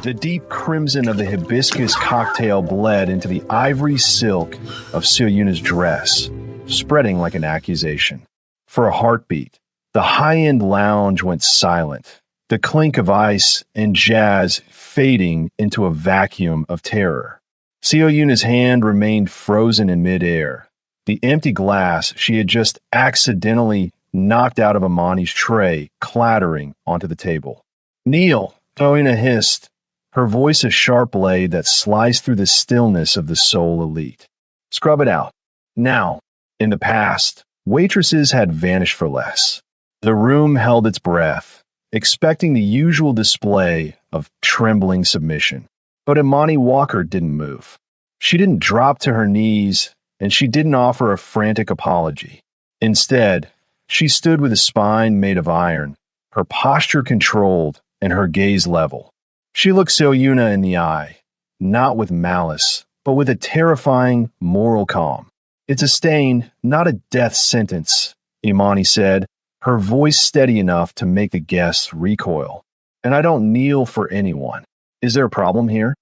The deep crimson of the hibiscus cocktail bled into the ivory silk of Seoyuna's dress, spreading like an accusation. For a heartbeat, the high-end lounge went silent, the clink of ice and jazz fading into a vacuum of terror. Seoyuna's hand remained frozen in midair. The empty glass she had just accidentally knocked out of Imani's tray clattering onto the table. "Kneel," Seoyuna hissed, her voice a sharp blade that sliced through the stillness of the Seoul elite. "Scrub it out. Now." In the past, waitresses had vanished for less. The room held its breath, expecting the usual display of trembling submission. But Imani Walker didn't move. She didn't drop to her knees, and she didn't offer a frantic apology. Instead, she stood with a spine made of iron, her posture controlled and her gaze level. She looked Seoyuna in the eye, not with malice, but with a terrifying moral calm. "It's a stain, not a death sentence," Imani said, her voice steady enough to make the guests recoil. "And I don't kneel for anyone. Is there a problem here?"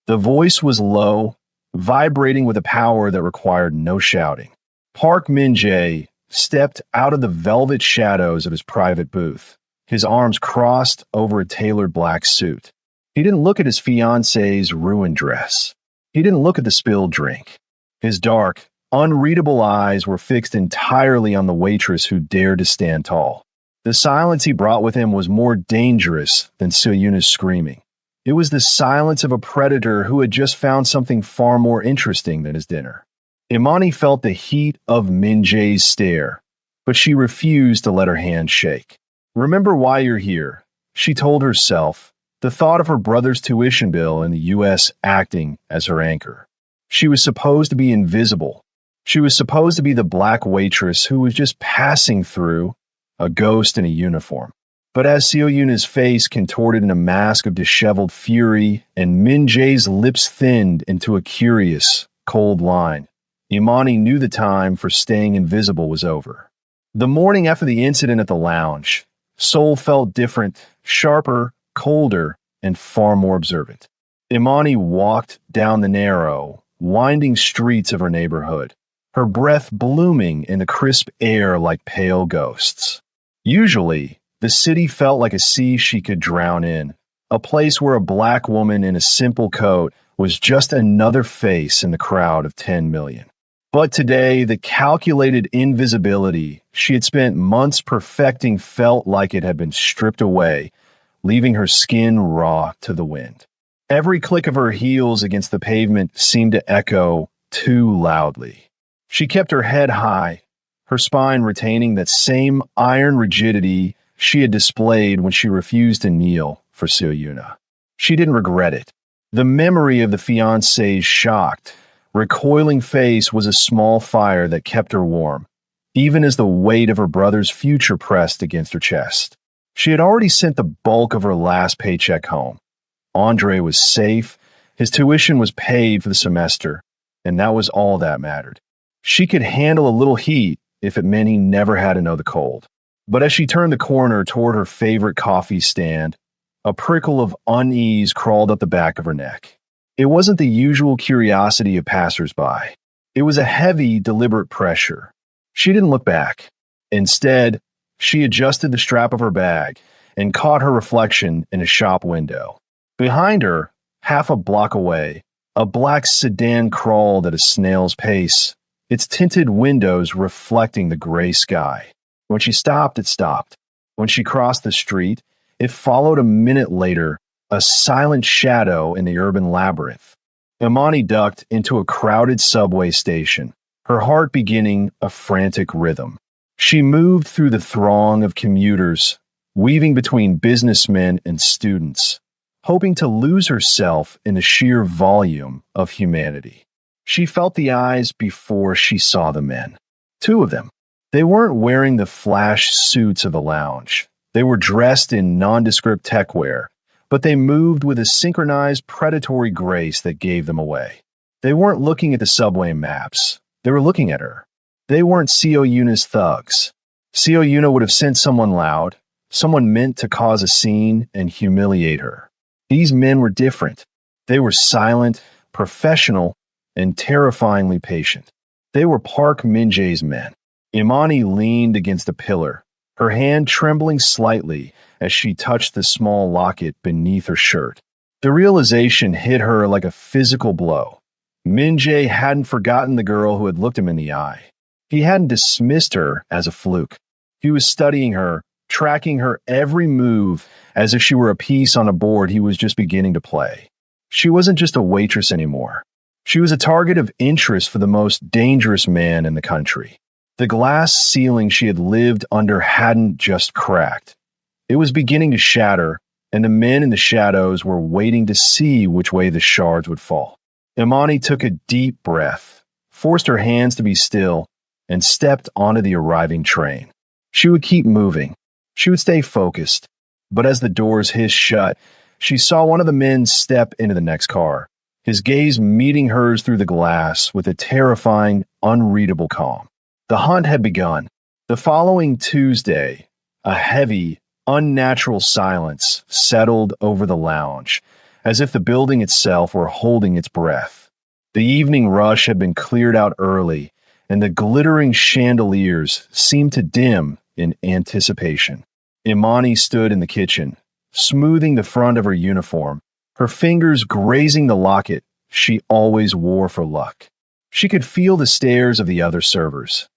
The voice was low, vibrating with a power that required no shouting. Park Min-jae stepped out of the velvet shadows of his private booth, his arms crossed over a tailored black suit. He didn't look at his fiancée's ruined dress. He didn't look at the spilled drink. His dark, unreadable eyes were fixed entirely on the waitress who dared to stand tall. The silence he brought with him was more dangerous than Seoyuna's screaming. It was the silence of a predator who had just found something far more interesting than his dinner. Imani felt the heat of Min-jae's stare, but she refused to let her hand shake. "Remember why you're here," she told herself, the thought of her brother's tuition bill in the U.S. acting as her anchor. She was supposed to be invisible. She was supposed to be the black waitress who was just passing through, a ghost in a uniform. But as Seoyuna's face contorted in a mask of disheveled fury and Min-jae's lips thinned into a curious, cold line, Imani knew the time for staying invisible was over. The morning after the incident at the lounge, Seoul felt different, sharper, colder, and far more observant. Imani walked down the narrow, winding streets of her neighborhood, her breath blooming in the crisp air like pale ghosts. Usually, the city felt like a sea she could drown in, a place where a black woman in a simple coat was just another face in the crowd of 10 million. But today, the calculated invisibility she had spent months perfecting felt like it had been stripped away, leaving her skin raw to the wind. Every click of her heels against the pavement seemed to echo too loudly. She kept her head high, her spine retaining that same iron rigidity she had displayed when she refused to kneel for Seoyuna. She didn't regret it. The memory of the fiancé's shocked, recoiling face was a small fire that kept her warm, even as the weight of her brother's future pressed against her chest. She had already sent the bulk of her last paycheck home. Andre was safe, his tuition was paid for the semester, and that was all that mattered. She could handle a little heat if it meant he never had to know the cold. But as she turned the corner toward her favorite coffee stand, a prickle of unease crawled up the back of her neck. It wasn't the usual curiosity of passers-by. It was a heavy, deliberate pressure. She didn't look back. Instead, she adjusted the strap of her bag and caught her reflection in a shop window. Behind her, half a block away, a black sedan crawled at a snail's pace, its tinted windows reflecting the gray sky. When she stopped, it stopped. When she crossed the street, it followed a minute later, a silent shadow in the urban labyrinth. Imani ducked into a crowded subway station, her heart beginning a frantic rhythm. She moved through the throng of commuters, weaving between businessmen and students, hoping to lose herself in the sheer volume of humanity. She felt the eyes before she saw the men. Two of them. They weren't wearing the flash suits of the lounge. They were dressed in nondescript tech wear, but they moved with a synchronized predatory grace that gave them away. They weren't looking at the subway maps. They were looking at her. They weren't Seoyuna's thugs. Seoyuna would have sent someone loud, someone meant to cause a scene and humiliate her. These men were different. They were silent, professional, and terrifyingly patient. They were Park Min-jae's men. Imani leaned against a pillar, her hand trembling slightly as she touched the small locket beneath her shirt. The realization hit her like a physical blow. Min-jae hadn't forgotten the girl who had looked him in the eye. He hadn't dismissed her as a fluke. He was studying her, tracking her every move as if she were a piece on a board he was just beginning to play. She wasn't just a waitress anymore. She was a target of interest for the most dangerous man in the country. The glass ceiling she had lived under hadn't just cracked. It was beginning to shatter, and the men in the shadows were waiting to see which way the shards would fall. Imani took a deep breath, forced her hands to be still, and stepped onto the arriving train. She would keep moving. She would stay focused. But as the doors hissed shut, she saw one of the men step into the next car, his gaze meeting hers through the glass with a terrifying, unreadable calm. The hunt had begun. The following Tuesday, a heavy, unnatural silence settled over the lounge, as if the building itself were holding its breath. The evening rush had been cleared out early, and the glittering chandeliers seemed to dim in anticipation. Imani stood in the kitchen, smoothing the front of her uniform, her fingers grazing the locket she always wore for luck. She could feel the stares of the other servers,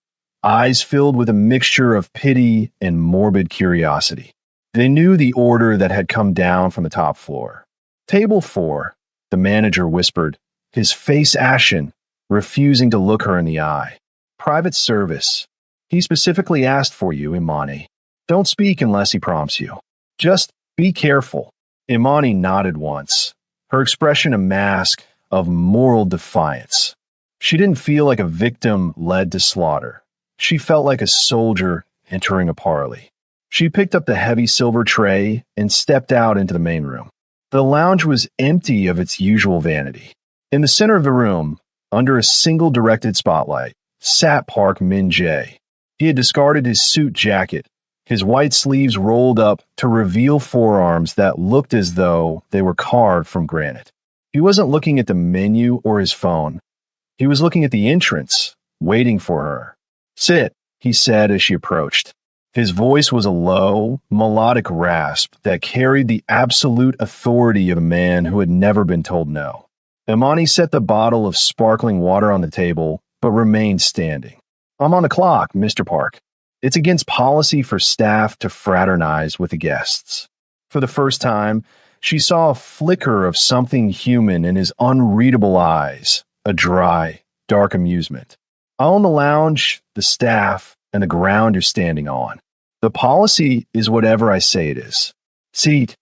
eyes filled with a mixture of pity and morbid curiosity. They knew the order that had come down from the top floor. "Table 4, the manager whispered, his face ashen, refusing to look her in the eye. "Private service. He specifically asked for you, Imani. Don't speak unless he prompts you. Just be careful." Imani nodded once, her expression a mask of moral defiance. She didn't feel like a victim led to slaughter. She felt like a soldier entering a parley. She picked up the heavy silver tray and stepped out into the main room. The lounge was empty of its usual vanity. In the center of the room, under a single directed spotlight, sat Park Min-jae. He had discarded his suit jacket, his white sleeves rolled up to reveal forearms that looked as though they were carved from granite. He wasn't looking at the menu or his phone. He was looking at the entrance, waiting for her. "Sit," he said as she approached. His voice was a low, melodic rasp that carried the absolute authority of a man who had never been told no. Imani set the bottle of sparkling water on the table, but remained standing. "I'm on the clock, Mr. Park. It's against policy for staff to fraternize with the guests." For the first time, she saw a flicker of something human in his unreadable eyes, a dry, dark amusement. "I own the lounge, the staff, and the ground you're standing on. The policy is whatever I say it is. Seat."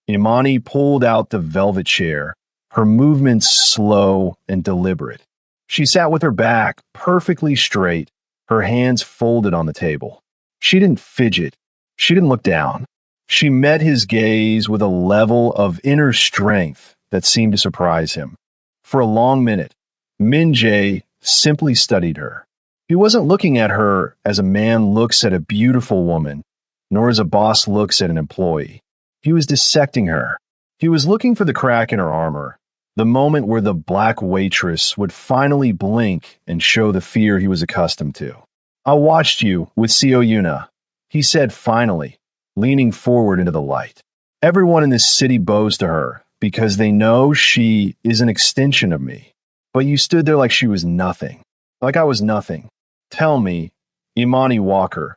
Imani pulled out the velvet chair, her movements slow and deliberate. She sat with her back perfectly straight, her hands folded on the table. She didn't fidget. She didn't look down. She met his gaze with a level of inner strength that seemed to surprise him. For a long minute, Min-jae simply studied her. He wasn't looking at her as a man looks at a beautiful woman, nor as a boss looks at an employee. He was dissecting her. He was looking for the crack in her armor, the moment where the black waitress would finally blink and show the fear he was accustomed to. "I watched you with Seo Yuna," he said finally, leaning forward into the light. "Everyone in this city bows to her because they know she is an extension of me. But you stood there like she was nothing, like I was nothing. Tell me, Imani Walker,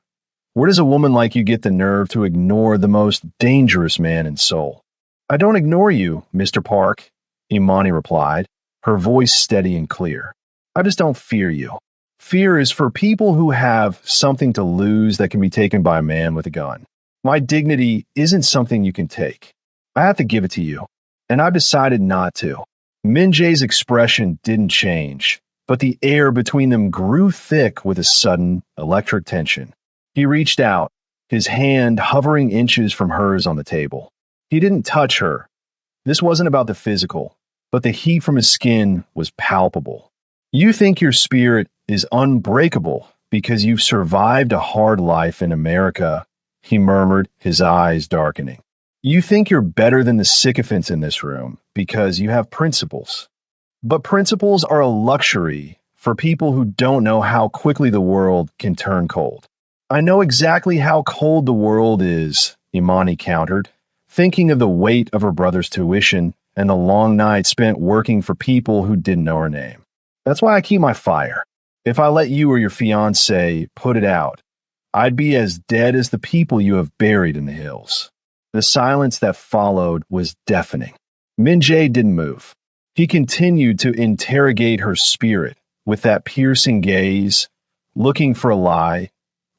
where does a woman like you get the nerve to ignore the most dangerous man in Seoul?" "I don't ignore you, Mr. Park," Imani replied, her voice steady and clear. "I just don't fear you. Fear is for people who have something to lose that can be taken by a man with a gun. My dignity isn't something you can take. I have to give it to you, and I've decided not to." Min-jae's expression didn't change, but the air between them grew thick with a sudden electric tension. He reached out, his hand hovering inches from hers on the table. He didn't touch her. This wasn't about the physical, but the heat from his skin was palpable. "You think your spirit is unbreakable because you've survived a hard life in America," he murmured, his eyes darkening. You think you're better than the sycophants in this room because you have principles. But principles are a luxury for people who don't know how quickly the world can turn cold. I know exactly how cold the world is, Imani countered, thinking of the weight of her brother's tuition and the long nights spent working for people who didn't know her name. That's why I keep my fire. If I let you or your fiancé put it out, I'd be as dead as the people you have buried in the hills. The silence that followed was deafening. Min-jae didn't move. He continued to interrogate her spirit with that piercing gaze, looking for a lie,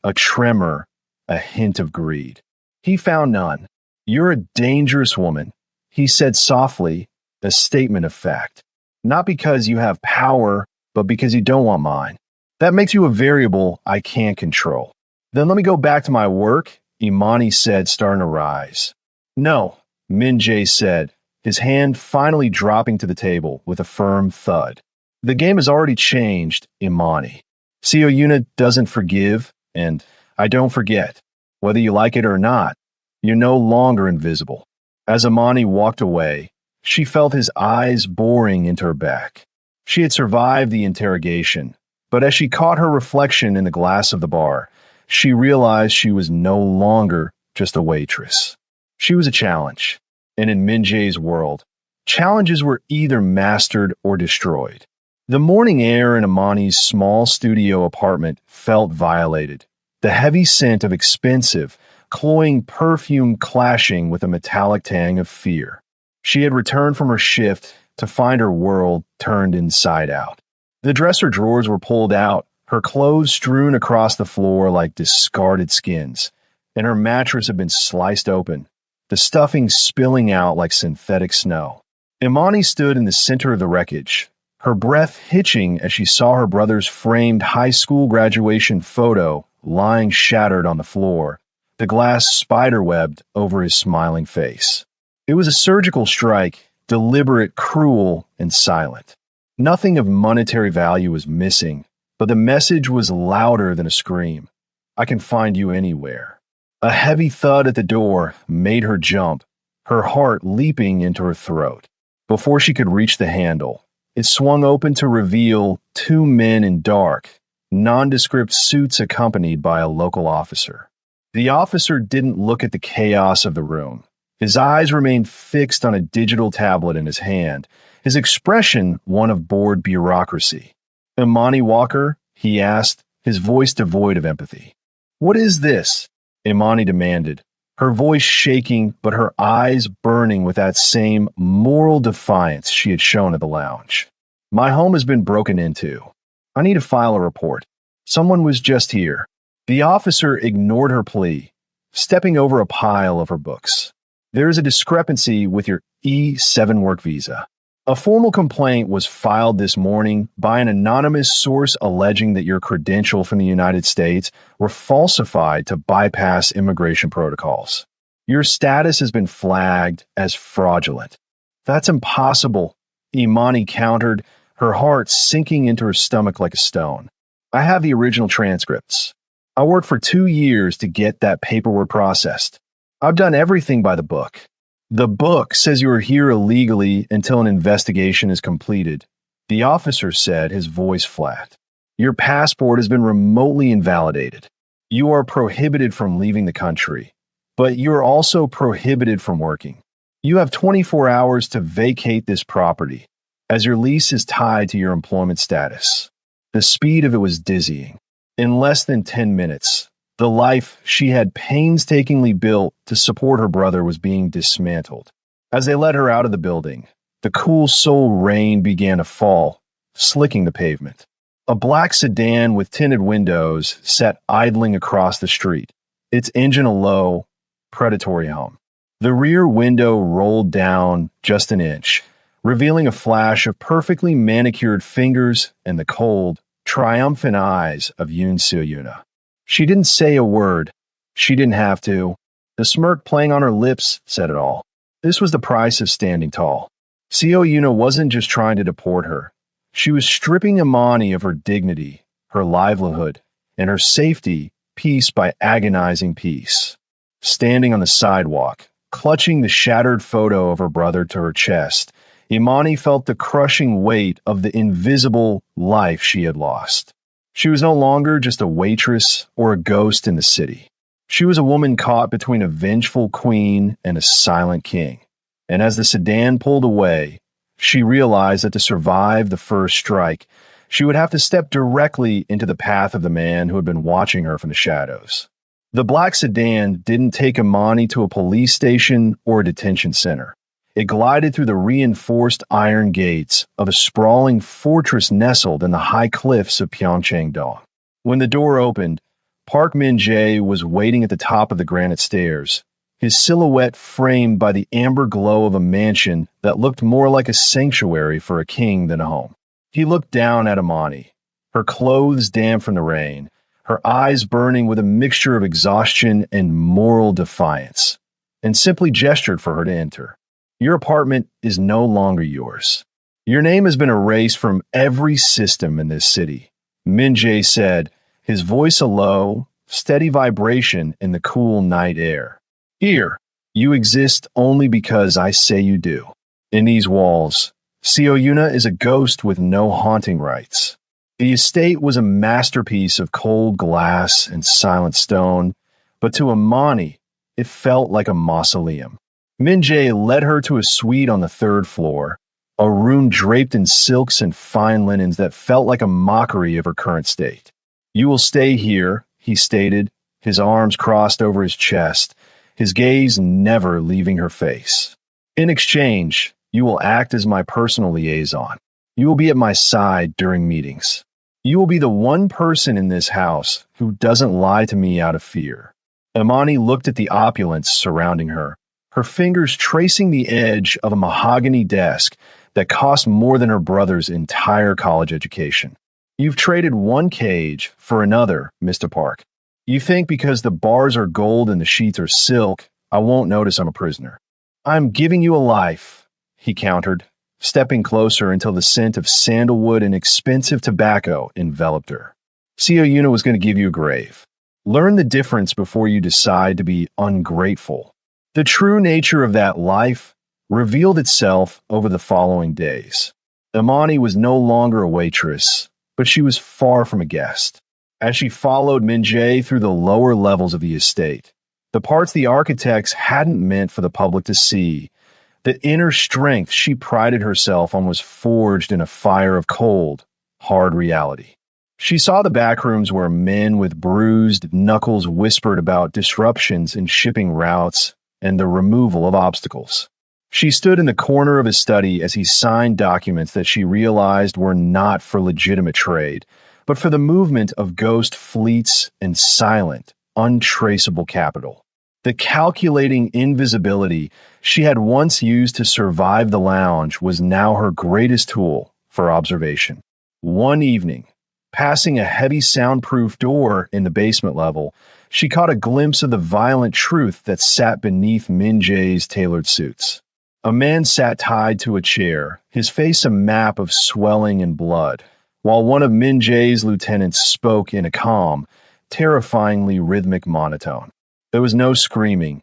a tremor, a hint of greed. He found none. You're a dangerous woman, he said softly, a statement of fact. Not because you have power, but because you don't want mine. That makes you a variable I can't control. Then let me go back to my work, Imani said, starting to rise. No, Min-jae said, his hand finally dropping to the table with a firm thud. The game has already changed, Imani. Seo Yuna doesn't forgive, and I don't forget. Whether you like it or not, you're no longer invisible. As Imani walked away, she felt his eyes boring into her back. She had survived the interrogation, but as she caught her reflection in the glass of the bar, she realized she was no longer just a waitress. She was a challenge, and in Min-jae's world, challenges were either mastered or destroyed. The morning air in Imani's small studio apartment felt violated, the heavy scent of expensive, cloying perfume clashing with a metallic tang of fear. She had returned from her shift to find her world turned inside out. The dresser drawers were pulled out, her clothes strewn across the floor like discarded skins, and her mattress had been sliced open, the stuffing spilling out like synthetic snow. Imani stood in the center of the wreckage, her breath hitching as she saw her brother's framed high school graduation photo lying shattered on the floor, the glass spiderwebbed over his smiling face. It was a surgical strike, deliberate, cruel, and silent. Nothing of monetary value was missing, but the message was louder than a scream. I can find you anywhere. A heavy thud at the door made her jump, her heart leaping into her throat. Before she could reach the handle, it swung open to reveal two men in dark, nondescript suits accompanied by a local officer. The officer didn't look at the chaos of the room. His eyes remained fixed on a digital tablet in his hand, his expression one of bored bureaucracy. Imani Walker, he asked, his voice devoid of empathy. What is this? Imani demanded, her voice shaking but her eyes burning with that same moral defiance she had shown at the lounge. My home has been broken into. I need to file a report. Someone was just here. The officer ignored her plea, stepping over a pile of her books. There is a discrepancy with your E-7 work visa. A formal complaint was filed this morning by an anonymous source alleging that your credentials from the United States were falsified to bypass immigration protocols. Your status has been flagged as fraudulent. That's impossible, Imani countered, her heart sinking into her stomach like a stone. I have the original transcripts. I worked for 2 years to get that paperwork processed. I've done everything by the book. The book says you are here illegally until an investigation is completed, the officer said, his voice flat. Your passport has been remotely invalidated. You are prohibited from leaving the country, but you are also prohibited from working. You have 24 hours to vacate this property, as your lease is tied to your employment status. The speed of it was dizzying. In less than 10 minutes, the life she had painstakingly built to support her brother was being dismantled. As they led her out of the building, the cool Seoul rain began to fall, slicking the pavement. A black sedan with tinted windows sat idling across the street, its engine a low, predatory hum. The rear window rolled down just an inch, revealing a flash of perfectly manicured fingers and the cold, triumphant eyes of Yoon Seo-yuna. She didn't say a word. She didn't have to. The smirk playing on her lips said it all. This was the price of standing tall. Seo-yuna wasn't just trying to deport her. She was stripping Imani of her dignity, her livelihood, and her safety piece by agonizing piece. Standing on the sidewalk, Clutching the shattered photo of her brother to her chest, Imani felt the crushing weight of the invisible life she had lost. She was no longer just a waitress or a ghost in the city. She was a woman caught between a vengeful queen and a silent king. And as the sedan pulled away, she realized that to survive the first strike, she would have to step directly into the path of the man who had been watching her from the shadows. The black sedan didn't take Imani to a police station or a detention center. It glided through the reinforced iron gates of a sprawling fortress nestled in the high cliffs of Pyeongchang-do. When the door opened, Park Min-jae was waiting at the top of the granite stairs, his silhouette framed by the amber glow of a mansion that looked more like a sanctuary for a king than a home. He looked down at Imani, her clothes damp from the rain, her eyes burning with a mixture of exhaustion and moral defiance, and simply gestured for her to enter. Your apartment is no longer yours. Your name has been erased from every system in this city, Min-jae said, his voice a low, steady vibration in the cool night air. Here, you exist only because I say you do. In these walls, Seo Yuna is a ghost with no haunting rights. The estate was a masterpiece of cold glass and silent stone, but to Imani, it felt like a mausoleum. Min-jae led her to a suite on the third floor, a room draped in silks and fine linens that felt like a mockery of her current state. You will stay here, he stated, his arms crossed over his chest, his gaze never leaving her face. In exchange, you will act as my personal liaison. You will be at my side during meetings. You will be the one person in this house who doesn't lie to me out of fear. Imani looked at the opulence surrounding her, her fingers tracing the edge of a mahogany desk that cost more than her brother's entire college education. You've traded one cage for another, Mr. Park. You think because the bars are gold and the sheets are silk, I won't notice I'm a prisoner. I'm giving you a life, he countered, stepping closer until the scent of sandalwood and expensive tobacco enveloped her. Seo Yuna was going to give you a grave. Learn the difference before you decide to be ungrateful. The true nature of that life revealed itself over the following days. Imani was no longer a waitress, but she was far from a guest. As she followed Min-jae through the lower levels of the estate, the parts the architects hadn't meant for the public to see, the inner strength she prided herself on was forged in a fire of cold, hard reality. She saw the backrooms where men with bruised knuckles whispered about disruptions in shipping routes and the removal of obstacles. She stood in the corner of his study as he signed documents that she realized were not for legitimate trade, but for the movement of ghost fleets and silent, untraceable capital. The calculating invisibility she had once used to survive the lounge was now her greatest tool for observation. One evening, passing a heavy soundproof door in the basement level, she caught a glimpse of the violent truth that sat beneath Min-jae's tailored suits. A man sat tied to a chair, his face a map of swelling and blood, while one of Min-jae's lieutenants spoke in a calm, terrifyingly rhythmic monotone. There was no screaming,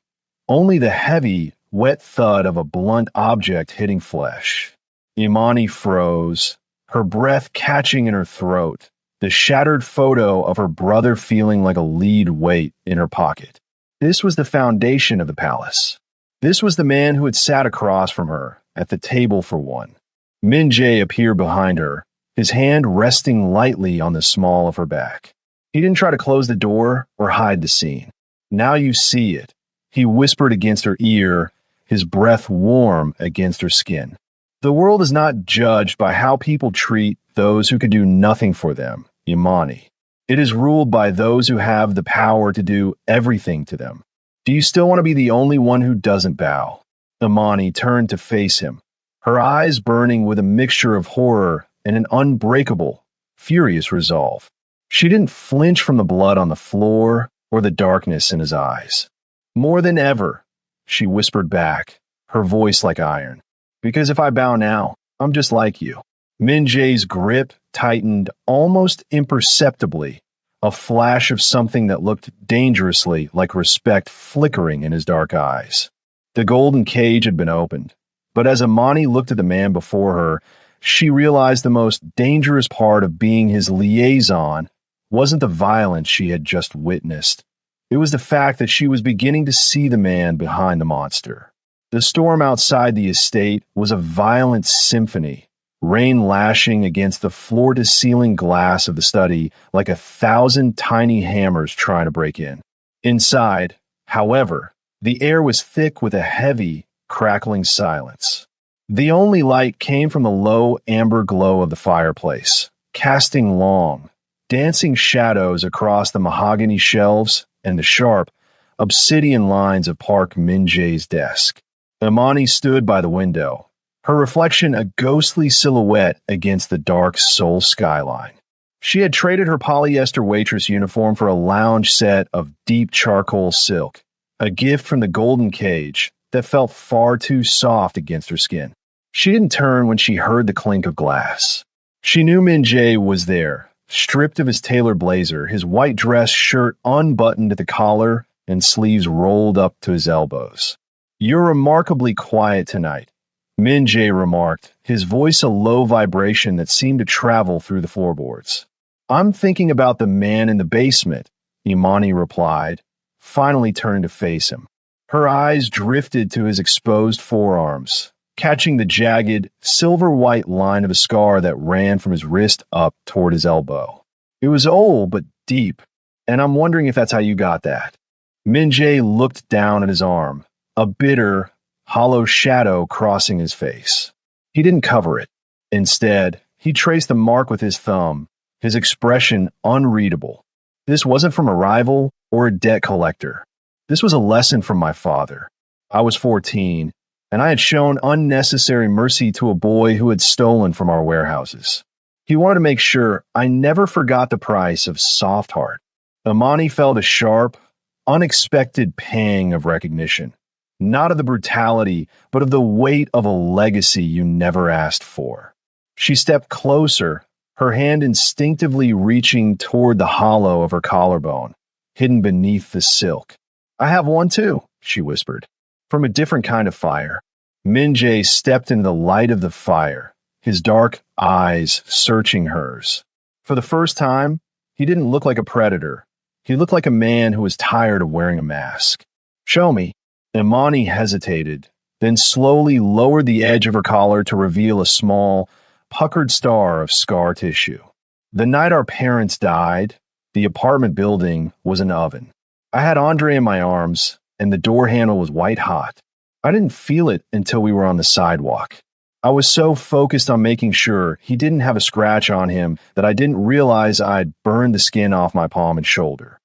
only the heavy, wet thud of a blunt object hitting flesh. Imani froze, her breath catching in her throat, the shattered photo of her brother feeling like a lead weight in her pocket. This was the foundation of the palace. This was the man who had sat across from her, at the table for one. Min-jae appeared behind her, his hand resting lightly on the small of her back. He didn't try to close the door or hide the scene. Now you see it, he whispered against her ear, his breath warm against her skin. The world is not judged by how people treat those who can do nothing for them, Imani. It is ruled by those who have the power to do everything to them. Do you still want to be the only one who doesn't bow? Imani turned to face him, her eyes burning with a mixture of horror and an unbreakable, furious resolve. She didn't flinch from the blood on the floor or the darkness in his eyes. More than ever, she whispered back, her voice like iron. Because if I bow now, I'm just like you. Min-jae's grip tightened almost imperceptibly, a flash of something that looked dangerously like respect flickering in his dark eyes. The golden cage had been opened, but as Imani looked at the man before her, she realized the most dangerous part of being his liaison wasn't the violence she had just witnessed. It was the fact that she was beginning to see the man behind the monster. The storm outside the estate was a violent symphony, rain lashing against the floor-to-ceiling glass of the study like 1,000 tiny hammers trying to break in. Inside, however, the air was thick with a heavy, crackling silence. The only light came from the low amber glow of the fireplace, casting long, dancing shadows across the mahogany shelves and the sharp, obsidian lines of Park Min-jae's desk. Imani stood by the window, her reflection a ghostly silhouette against the dark Seoul skyline. She had traded her polyester waitress uniform for a lounge set of deep charcoal silk, a gift from the golden cage that felt far too soft against her skin. She didn't turn when she heard the clink of glass. She knew Min-jae was there, stripped of his tailored blazer, his white dress shirt unbuttoned at the collar and sleeves rolled up to his elbows. "You're remarkably quiet tonight," Min-jae remarked, his voice a low vibration that seemed to travel through the floorboards. "I'm thinking about the man in the basement," Imani replied, finally turning to face him. Her eyes drifted to his exposed forearms, catching the jagged, silver-white line of a scar that ran from his wrist up toward his elbow. It was old but deep, and I'm wondering if that's how you got that. Min-jae looked down at his arm, a bitter, hollow shadow crossing his face. He didn't cover it. Instead, he traced the mark with his thumb, his expression unreadable. This wasn't from a rival or a debt collector. This was a lesson from my father. I was 14, and I had shown unnecessary mercy to a boy who had stolen from our warehouses. He wanted to make sure I never forgot the price of soft heart. Imani felt a sharp, unexpected pang of recognition. Not of the brutality, but of the weight of a legacy you never asked for. She stepped closer, her hand instinctively reaching toward the hollow of her collarbone, hidden beneath the silk. "I have one too," she whispered, "from a different kind of fire." Min-jae stepped into the light of the fire, his dark eyes searching hers. For the first time, he didn't look like a predator. He looked like a man who was tired of wearing a mask. "Show me." Imani hesitated, then slowly lowered the edge of her collar to reveal a small, puckered star of scar tissue. The night our parents died, the apartment building was an oven. I had Andre in my arms, and the door handle was white hot. I didn't feel it until we were on the sidewalk. I was so focused on making sure he didn't have a scratch on him that I didn't realize I'd burned the skin off my palm and shoulder.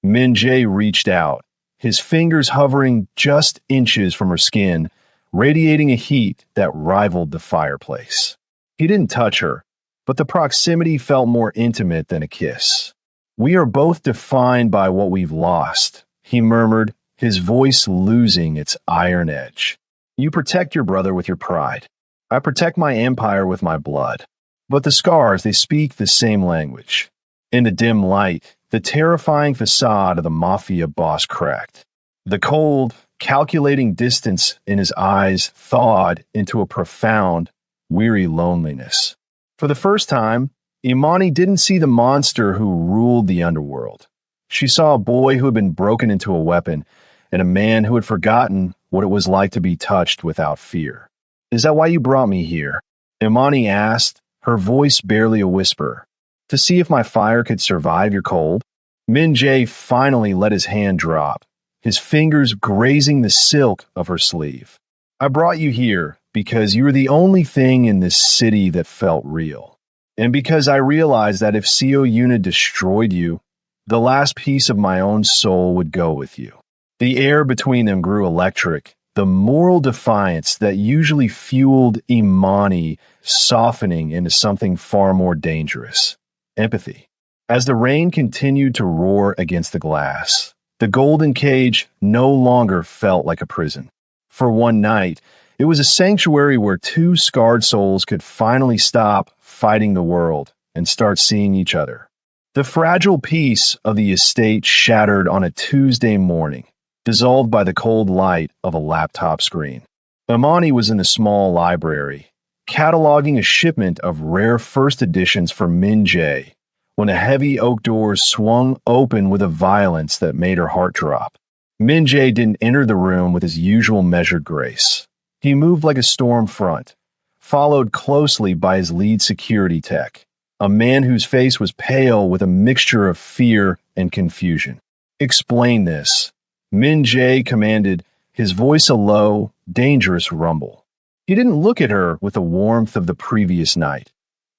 Min-jae reached out, his fingers hovering just inches from her skin, radiating a heat that rivaled the fireplace. He didn't touch her, but the proximity felt more intimate than a kiss. "We are both defined by what we've lost," he murmured, his voice losing its iron edge. "You protect your brother with your pride. I protect my empire with my blood. But the scars, they speak the same language." In the dim light, the terrifying facade of the Mafia boss cracked. The cold, calculating distance in his eyes thawed into a profound, weary loneliness. For the first time, Imani didn't see the monster who ruled the underworld. She saw a boy who had been broken into a weapon, and a man who had forgotten what it was like to be touched without fear. "Is that why you brought me here?" Imani asked, her voice barely a whisper. "To see if my fire could survive your cold?" Min-jae finally let his hand drop, his fingers grazing the silk of her sleeve. "I brought you here because you were the only thing in this city that felt real. And because I realized that if CO Unit destroyed you, the last piece of my own soul would go with you." The air between them grew electric, the moral defiance that usually fueled Imani softening into something far more dangerous: empathy. As the rain continued to roar against the glass, the golden cage no longer felt like a prison. For one night, it was a sanctuary where two scarred souls could finally stop fighting the world and start seeing each other. The fragile peace of the estate shattered on a Tuesday morning, dissolved by the cold light of a laptop screen. Imani was in a small library, cataloging a shipment of rare first editions for Min Jae, when a heavy oak door swung open with a violence that made her heart drop. Min Jae didn't enter the room with his usual measured grace. He moved like a storm front, followed closely by his lead security tech, a man whose face was pale with a mixture of fear and confusion. "Explain this," Min Jae commanded, his voice a low, dangerous rumble. He didn't look at her with the warmth of the previous night.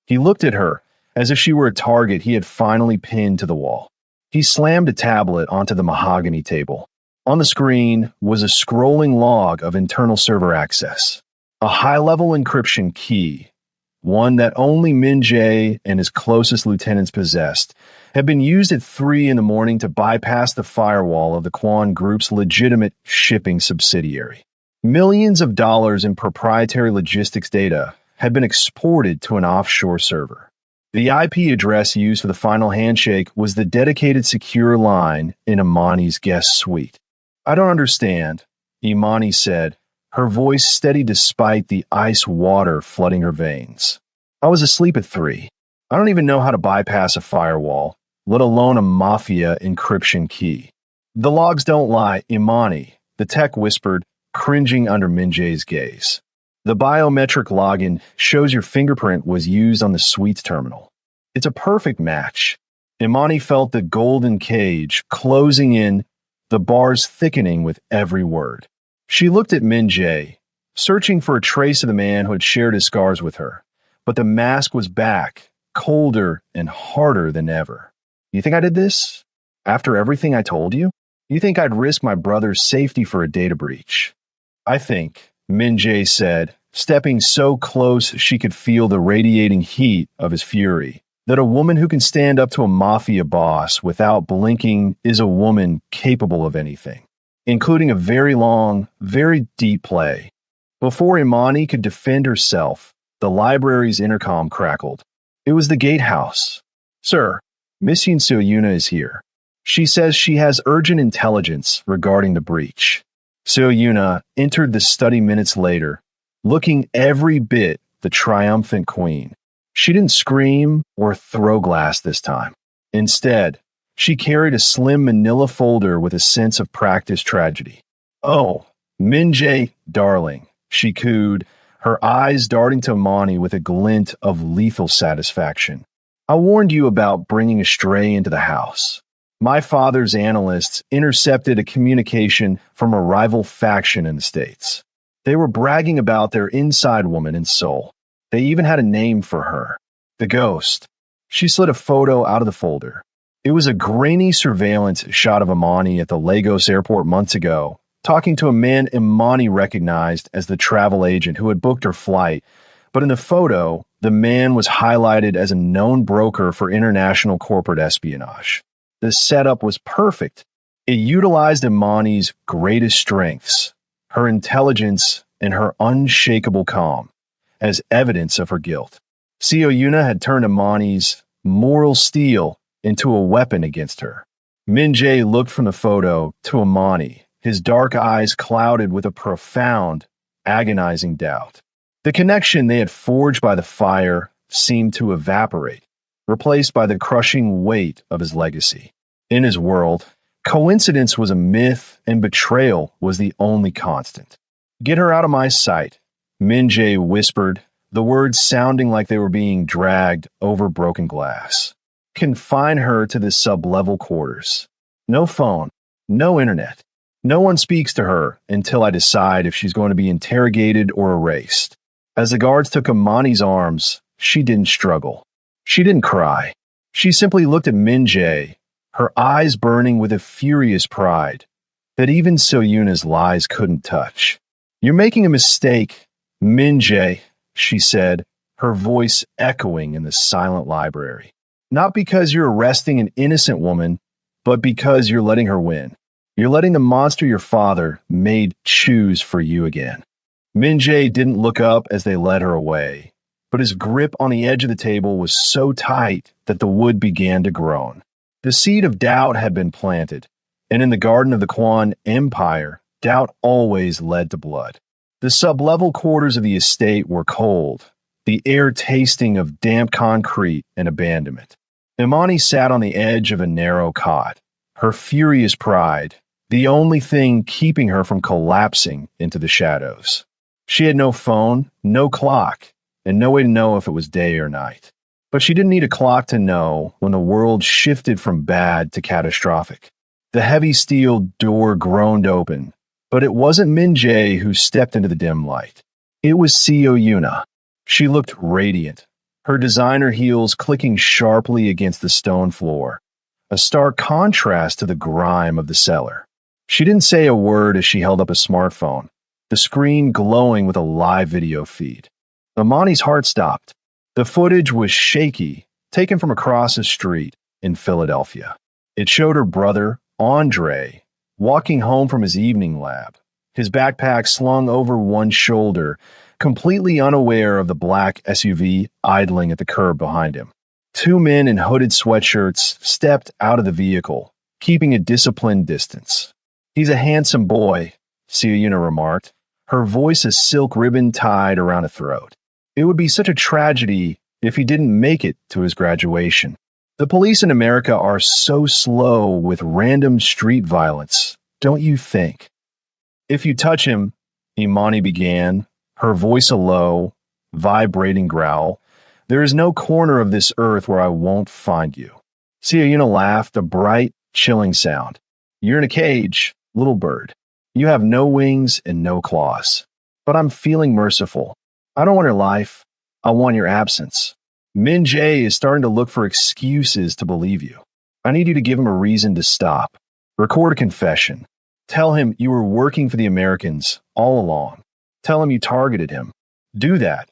He looked at her as if she were a target he had finally pinned to the wall. He slammed a tablet onto the mahogany table. On the screen was a scrolling log of internal server access, a high-level encryption key, one that only Min Jae and his closest lieutenants possessed, had been used at 3 in the morning to bypass the firewall of the Kwon Group's legitimate shipping subsidiary. Millions of dollars in proprietary logistics data had been exported to an offshore server. The IP address used for the final handshake was the dedicated secure line in Imani's guest suite. "I don't understand," Imani said, her voice steady despite the ice water flooding her veins. "I was asleep at 3. I don't even know how to bypass a firewall, let alone a Mafia encryption key." "The logs don't lie, Imani," the tech whispered, cringing under Min Jae's gaze. "The biometric login shows your fingerprint was used on the suite's terminal. It's a perfect match." Imani felt the golden cage closing in, the bars thickening with every word. She looked at Min Jae, searching for a trace of the man who had shared his scars with her, but the mask was back, colder and harder than ever. "You think I did this? After everything I told you? You think I'd risk my brother's safety for a data breach?" "I think," Min Jae said, stepping so close she could feel the radiating heat of his fury, "that a woman who can stand up to a mafia boss without blinking is a woman capable of anything, including a very long, very deep play." Before Imani could defend herself, the library's intercom crackled. It was the gatehouse. "Sir, Miss Yoon Seo-yuna is here. She says she has urgent intelligence regarding the breach." Seo-yuna entered the study minutes later, looking every bit the triumphant queen. She didn't scream or throw glass this time. Instead, she carried a slim manila folder with a sense of practiced tragedy. "Oh, Min Jae, darling," she cooed, her eyes darting to Imani with a glint of lethal satisfaction. "I warned you about bringing a stray into the house. My father's analysts intercepted a communication from a rival faction in the States. They were bragging about their inside woman in Seoul. They even had a name for her. The Ghost." She slid a photo out of the folder. It was a grainy surveillance shot of Imani at the Lagos airport months ago, talking to a man Imani recognized as the travel agent who had booked her flight. But in the photo, the man was highlighted as a known broker for international corporate espionage. The setup was perfect. It utilized Imani's greatest strengths, her intelligence and her unshakable calm, as evidence of her guilt. Seo-yuna had turned Imani's moral steel into a weapon against her. Min Jae looked from the photo to Imani, his dark eyes clouded with a profound, agonizing doubt. The connection they had forged by the fire seemed to evaporate, replaced by the crushing weight of his legacy. In his world, coincidence was a myth and betrayal was the only constant. "Get her out of my sight," Min Jae whispered, the words sounding like they were being dragged over broken glass. "Confine her to the sub-level quarters. No phone, no internet. No one speaks to her until I decide if she's going to be interrogated or erased." As the guards took Imani's arms, she didn't struggle. She didn't cry. She simply looked at Min Jae, her eyes burning with a furious pride that even Seo-yuna's lies couldn't touch. "You're making a mistake, Min Jae," she said, her voice echoing in the silent library. "Not because you're arresting an innocent woman, but because you're letting her win. You're letting the monster your father made choose for you again." Min Jae didn't look up as they led her away, but his grip on the edge of the table was so tight that the wood began to groan. The seed of doubt had been planted, And in the Garden of the Quan Empire, doubt always led to blood. The sublevel quarters of the estate were cold, the air tasting of damp concrete and abandonment. Imani sat on the edge of a narrow cot, her furious pride, the only thing keeping her from collapsing into the shadows. She had no phone, no clock, and no way to know if it was day or night. But she didn't need a clock to know when the world shifted from bad to catastrophic. The heavy steel door groaned open, but it wasn't Min Jae who stepped into the dim light. It was Seo Yuna. She looked radiant, her designer heels clicking sharply against the stone floor, a stark contrast to the grime of the cellar. She didn't say a word as she held up a smartphone, the screen glowing with a live video feed. Imani's heart stopped. The footage was shaky, taken from across the street in Philadelphia. It showed her brother, Andre, walking home from his evening lab, his backpack slung over one shoulder, completely unaware of the black SUV idling at the curb behind him. Two men in hooded sweatshirts stepped out of the vehicle, keeping a disciplined distance. "He's a handsome boy," Seo Yuna remarked, her voice a silk ribbon tied around a throat. It would be such a tragedy if he didn't make it to his graduation. The police in America are so slow with random street violence, don't you think? "If you touch him," Imani began, her voice a low, vibrating growl, "there is no corner of this earth where I won't find you." Seo Yuna laughed, a bright, chilling sound. "You're in a cage, little bird. You have no wings and no claws. But I'm feeling merciful. I don't want your life. I want your absence. Min Jae is starting to look for excuses to believe you. I need you to give him a reason to stop. Record a confession. Tell him you were working for the Americans all along. Tell him you targeted him. Do that,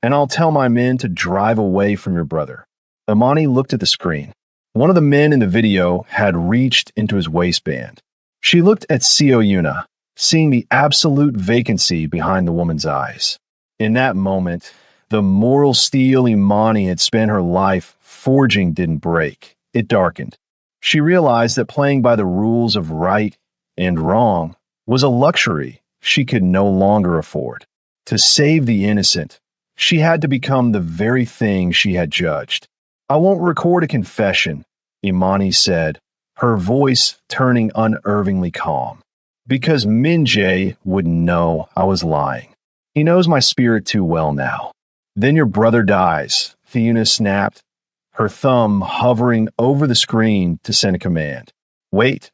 and I'll tell my men to drive away from your brother." Imani looked at the screen. One of the men in the video had reached into his waistband. She looked at Seo Yuna, seeing the absolute vacancy behind the woman's eyes. In that moment, the moral steel Imani had spent her life forging didn't break. It darkened. She realized that playing by the rules of right and wrong was a luxury she could no longer afford. To save the innocent, she had to become the very thing she had judged. "I won't record a confession," Imani said, her voice turning unervingly calm, "because Min Jae would know I was lying. He knows my spirit too well now." "Then your brother dies," Fiona snapped, her thumb hovering over the screen to send a command. "Wait,"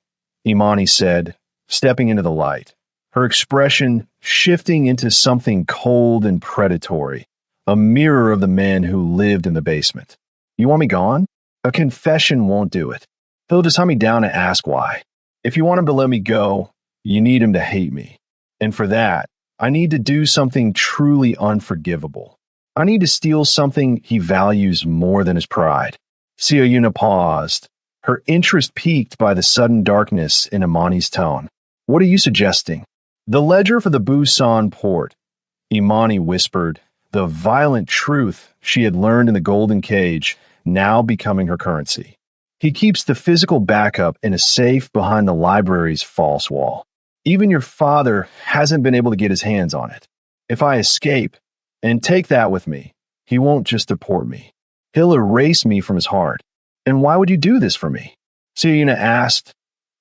Imani said, stepping into the light, her expression shifting into something cold and predatory, a mirror of the men who lived in the basement. "You want me gone? A confession won't do it. He'll just hunt me down and ask why. If you want him to let me go, you need him to hate me. And for that, I need to do something truly unforgivable. I need to steal something he values more than his pride." Seo Yuna paused, her interest piqued by the sudden darkness in Imani's tone. "What are you suggesting?" "The ledger for the Busan port," Imani whispered, the violent truth she had learned in the golden cage now becoming her currency. "He keeps the physical backup in a safe behind the library's false wall. Even your father hasn't been able to get his hands on it. If I escape and take that with me, he won't just deport me. He'll erase me from his heart. And why would you do this for me?" Seo Yuna asked,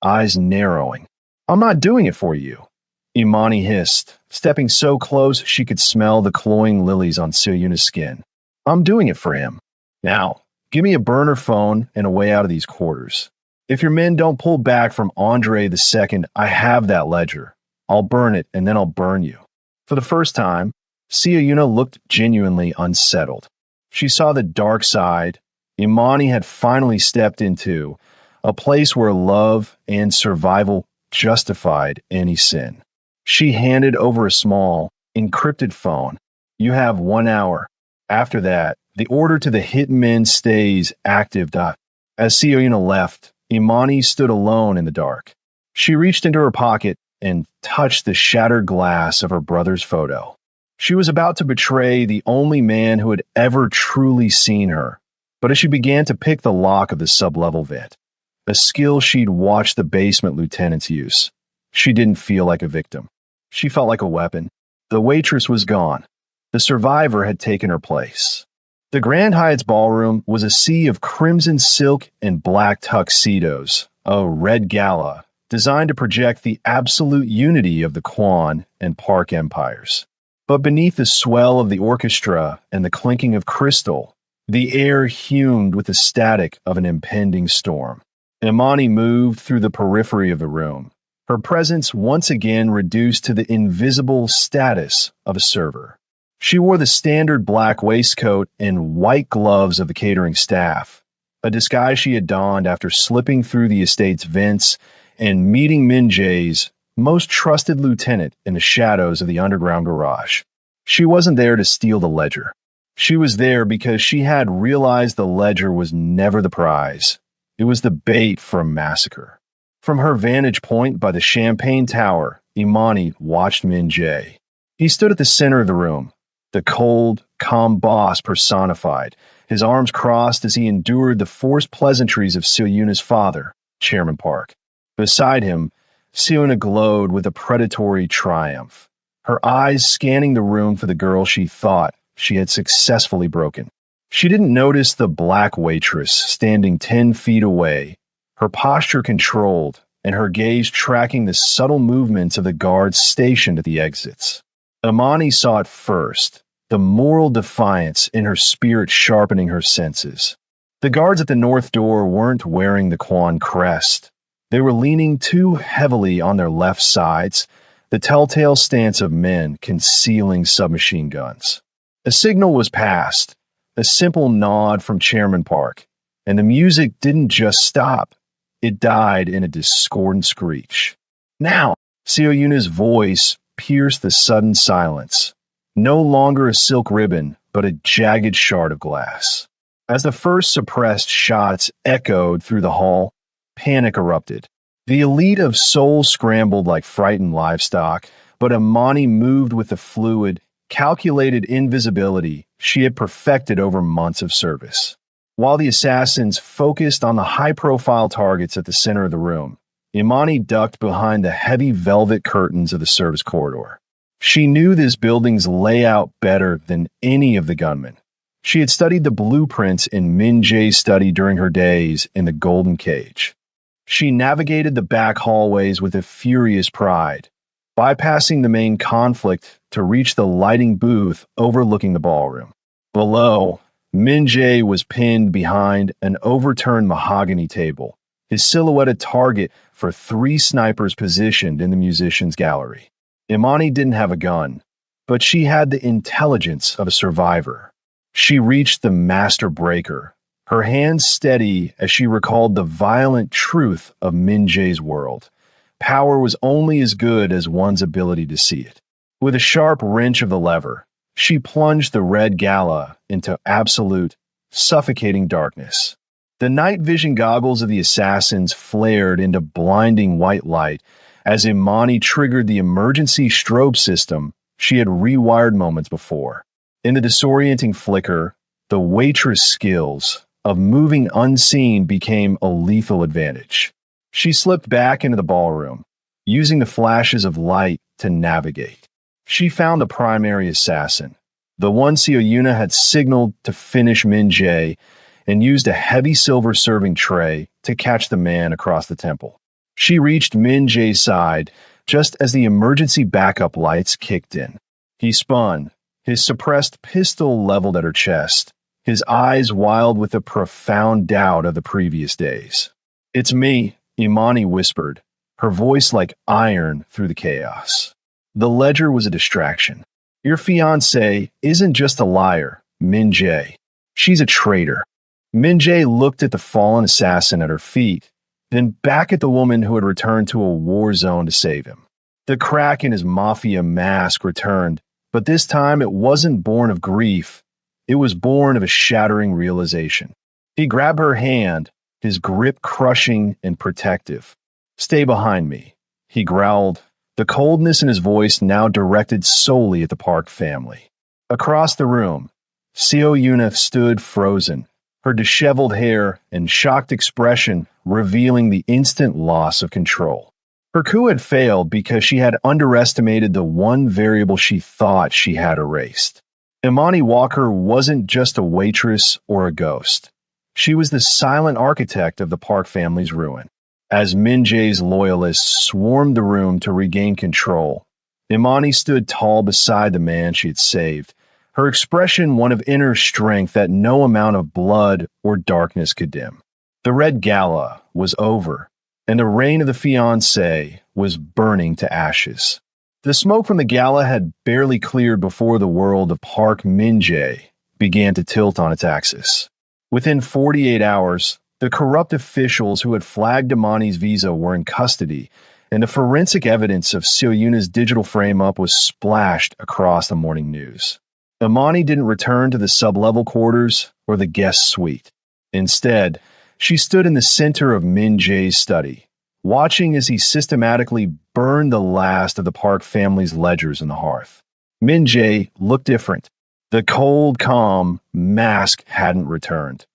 eyes narrowing. "I'm not doing it for you," Imani hissed, stepping so close she could smell the cloying lilies on Seo Yuna's skin. "I'm doing it for him. Now, give me a burner phone and a way out of these quarters. If your men don't pull back from Andre the Second, I have that ledger. I'll burn it, and then I'll burn you." For the first time, Seo Yuna looked genuinely unsettled. She saw the dark side Imani had finally stepped into, a place where love and survival justified any sin. She handed over a small, encrypted phone. "You have 1 hour. After that, the order to the hitmen stays active." As Seo Yuna left, Imani stood alone in the dark. She reached into her pocket and touched the shattered glass of her brother's photo. She was about to betray the only man who had ever truly seen her, but as she began to pick the lock of the sublevel vent, a skill she'd watched the basement lieutenants use. She didn't feel like a victim. She felt like a weapon. The waitress was gone. The survivor had taken her place. The Grand Hyatt's ballroom was a sea of crimson silk and black tuxedos, a red gala designed to project the absolute unity of the Quan and Park empires. But beneath the swell of the orchestra and the clinking of crystal, the air fumed with the static of an impending storm. Imani moved through the periphery of the room, her presence once again reduced to the invisible status of a server. She wore the standard black waistcoat and white gloves of the catering staff, a disguise she had donned after slipping through the estate's vents and meeting Min Jae's most trusted lieutenant in the shadows of the underground garage. She wasn't there to steal the ledger. She was there because she had realized the ledger was never the prize. It was the bait for a massacre. From her vantage point by the Champagne Tower, Imani watched Min Jae. He stood at the center of the room, the cold, calm boss personified, his arms crossed as he endured the forced pleasantries of Seo-Yuna's father, Chairman Park. Beside him, Seo-Yuna glowed with a predatory triumph, her eyes scanning the room for the girl she thought she had successfully broken. She didn't notice the black waitress standing 10 feet away, her posture controlled and her gaze tracking the subtle movements of the guards stationed at the exits. Imani saw it first, the moral defiance in her spirit sharpening her senses. The guards at the north door weren't wearing the Quan crest. They were leaning too heavily on their left sides, the telltale stance of men concealing submachine guns. A signal was passed, a simple nod from Chairman Park, and the music didn't just stop. It died in a discordant screech. Now, Seo-Yuna's voice pierced the sudden silence. No longer a silk ribbon, but a jagged shard of glass. As the first suppressed shots echoed through the hall, panic erupted. The elite of Seoul scrambled like frightened livestock, but Imani moved with the fluid, calculated invisibility she had perfected over months of service. While the assassins focused on the high-profile targets at the center of the room, Imani ducked behind the heavy velvet curtains of the service corridor. She knew this building's layout better than any of the gunmen. She had studied the blueprints in Min Jae's study during her days in the Golden Cage. She navigated the back hallways with a furious pride, bypassing the main conflict to reach the lighting booth overlooking the ballroom. Below, Min Jae was pinned behind an overturned mahogany table, his silhouette a target for 3 snipers positioned in the musicians' gallery. Imani didn't have a gun, but she had the intelligence of a survivor. She reached the master breaker, her hands steady as she recalled the violent truth of Min Jae's world. Power was only as good as one's ability to see it. With a sharp wrench of the lever, she plunged the red gala into absolute, suffocating darkness. The night vision goggles of the assassins flared into blinding white light as Imani triggered the emergency strobe system she had rewired moments before. In the disorienting flicker, the waitress skills of moving unseen became a lethal advantage. She slipped back into the ballroom, using the flashes of light to navigate. She found the primary assassin, the one Seo-Yuna had signaled to finish Min Jae, and used a heavy silver serving tray to catch the man across the temple. She reached Min Jae's side just as the emergency backup lights kicked in. He spun, his suppressed pistol leveled at her chest, his eyes wild with a profound doubt of the previous days. "It's me," Imani whispered, her voice like iron through the chaos. The ledger was a distraction. "Your fiancée isn't just a liar, Min Jae. She's a traitor." Min Jae looked at the fallen assassin at her feet, then back at the woman who had returned to a war zone to save him. The crack in his Mafia mask returned, but this time it wasn't born of grief. It was born of a shattering realization. He grabbed her hand, his grip crushing and protective. "Stay behind me," he growled, the coldness in his voice now directed solely at the Park family. Across the room, Seo-Yuna stood frozen, her disheveled hair and shocked expression revealing the instant loss of control. Her coup had failed because she had underestimated the one variable she thought she had erased. Imani Walker wasn't just a waitress or a ghost. She was the silent architect of the Park family's ruin. As Min Jae's loyalists swarmed the room to regain control, Imani stood tall beside the man she had saved, her expression one of inner strength that no amount of blood or darkness could dim. The Red Gala was over, and the reign of the Fiancée was burning to ashes. The smoke from the gala had barely cleared before the world of Park Min Jae began to tilt on its axis. Within 48 hours, the corrupt officials who had flagged Imani's visa were in custody, and the forensic evidence of Seo-Yuna's digital frame-up was splashed across the morning news. Imani didn't return to the sub-level quarters or the guest suite. Instead, she stood in the center of Min Jae's study, watching as he systematically burned the last of the Park family's ledgers in the hearth. Min Jae looked different. The cold, calm mask hadn't returned.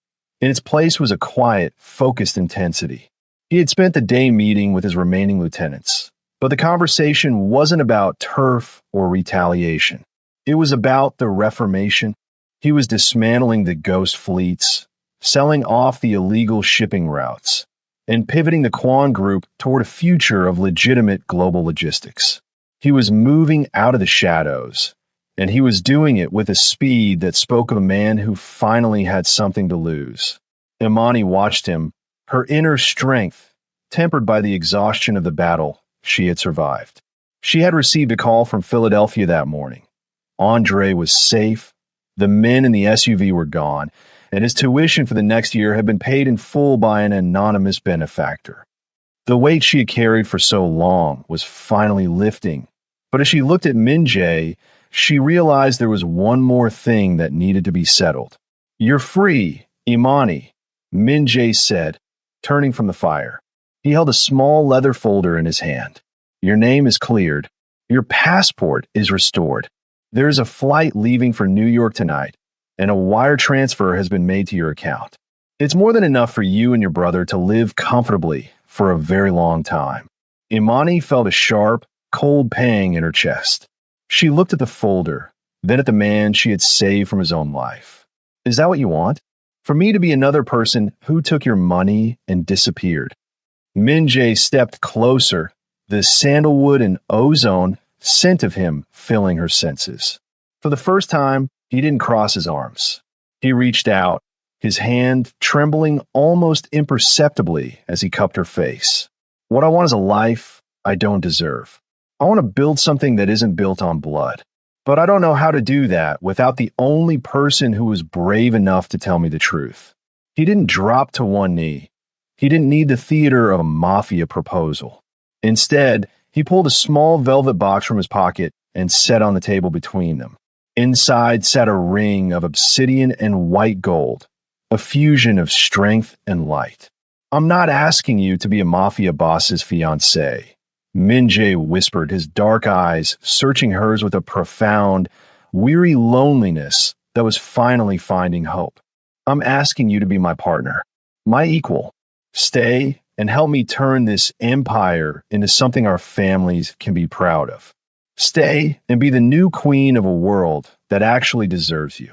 In its place was a quiet, focused intensity. He had spent the day meeting with his remaining lieutenants, but the conversation wasn't about turf or retaliation. It was about the Reformation. He was dismantling the ghost fleets, selling off the illegal shipping routes, and pivoting the Quan Group toward a future of legitimate global logistics. He was moving out of the shadows, and he was doing it with a speed that spoke of a man who finally had something to lose. Imani watched him, her inner strength tempered by the exhaustion of the battle she had survived. She had received a call from Philadelphia that morning. Andre was safe, the men in the SUV were gone, and his tuition for the next year had been paid in full by an anonymous benefactor. The weight she had carried for so long was finally lifting, but as she looked at Min Jae, she realized there was one more thing that needed to be settled. "You're free, Imani," Min Jae said, turning from the fire. He held a small leather folder in his hand. "Your name is cleared. Your passport is restored. There is a flight leaving for New York tonight, and a wire transfer has been made to your account. It's more than enough for you and your brother to live comfortably for a very long time." Imani felt a sharp, cold pang in her chest. She looked at the folder, then at the man she had saved from his own life. "Is that what you want? For me to be another person who took your money and disappeared?" Min Jae stepped closer, the sandalwood and ozone scent of him filling her senses. For the first time, he didn't cross his arms. He reached out, his hand trembling almost imperceptibly as he cupped her face. "What I want is a life I don't deserve. I want to build something that isn't built on blood. But I don't know how to do that without the only person who was brave enough to tell me the truth." He didn't drop to one knee. He didn't need the theater of a Mafia proposal. Instead, he pulled a small velvet box from his pocket and set on the table between them. Inside sat a ring of obsidian and white gold, a fusion of strength and light. "I'm not asking you to be a Mafia boss's fiancée," Min Jae whispered, his dark eyes searching hers with a profound, weary loneliness that was finally finding hope. "I'm asking you to be my partner, my equal. Stay and help me turn this empire into something our families can be proud of. Stay and be the new queen of a world that actually deserves you."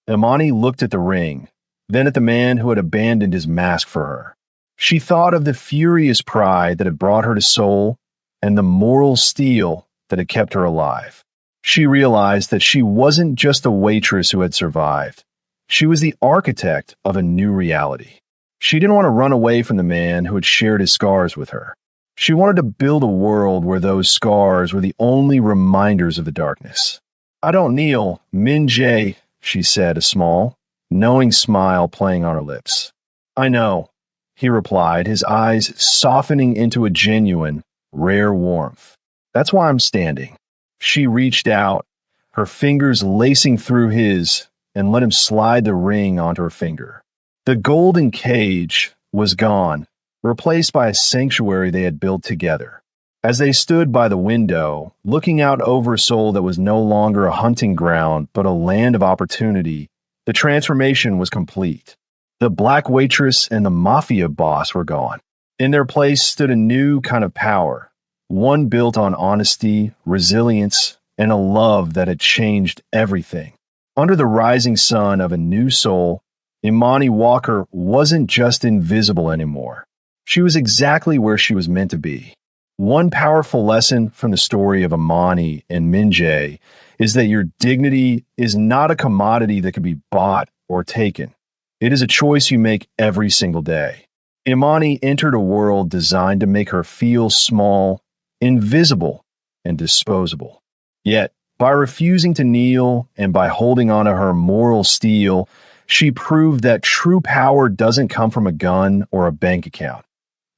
Imani looked at the ring, then at the man who had abandoned his mask for her. She thought of the furious pride that had brought her to Seoul and the moral steel that had kept her alive. She realized that she wasn't just a waitress who had survived. She was the architect of a new reality. She didn't want to run away from the man who had shared his scars with her. She wanted to build a world where those scars were the only reminders of the darkness. "I don't kneel, Min Jae," she said, a small, knowing smile playing on her lips. "I know," he replied, his eyes softening into a genuine, rare warmth. "That's why I'm standing." She reached out, her fingers lacing through his, and let him slide the ring onto her finger. The golden cage was gone, replaced by a sanctuary they had built together. As they stood by the window, looking out over Seoul that was no longer a hunting ground but a land of opportunity, the transformation was complete. The black waitress and the Mafia boss were gone. In their place stood a new kind of power, one built on honesty, resilience, and a love that had changed everything. Under the rising sun of a new soul, Imani Walker wasn't just invisible anymore. She was exactly where she was meant to be. One powerful lesson from the story of Imani and Minjae is that your dignity is not a commodity that can be bought or taken. It is a choice you make every single day. Imani entered a world designed to make her feel small, invisible, and disposable. Yet, by refusing to kneel and by holding on to her moral steel, she proved that true power doesn't come from a gun or a bank account.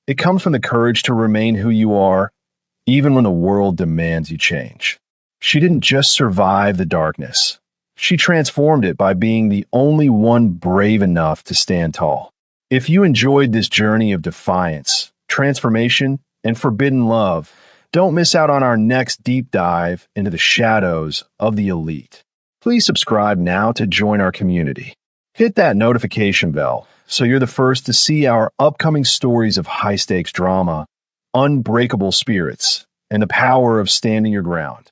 It comes from the courage to remain who you are, even when the world demands you change. She didn't just survive the darkness. She transformed it by being the only one brave enough to stand tall. If you enjoyed this journey of defiance, transformation, and forbidden love, don't miss out on our next deep dive into the shadows of the elite. Please subscribe now to join our community. Hit that notification bell so you're the first to see our upcoming stories of high-stakes drama, unbreakable spirits, and the power of standing your ground.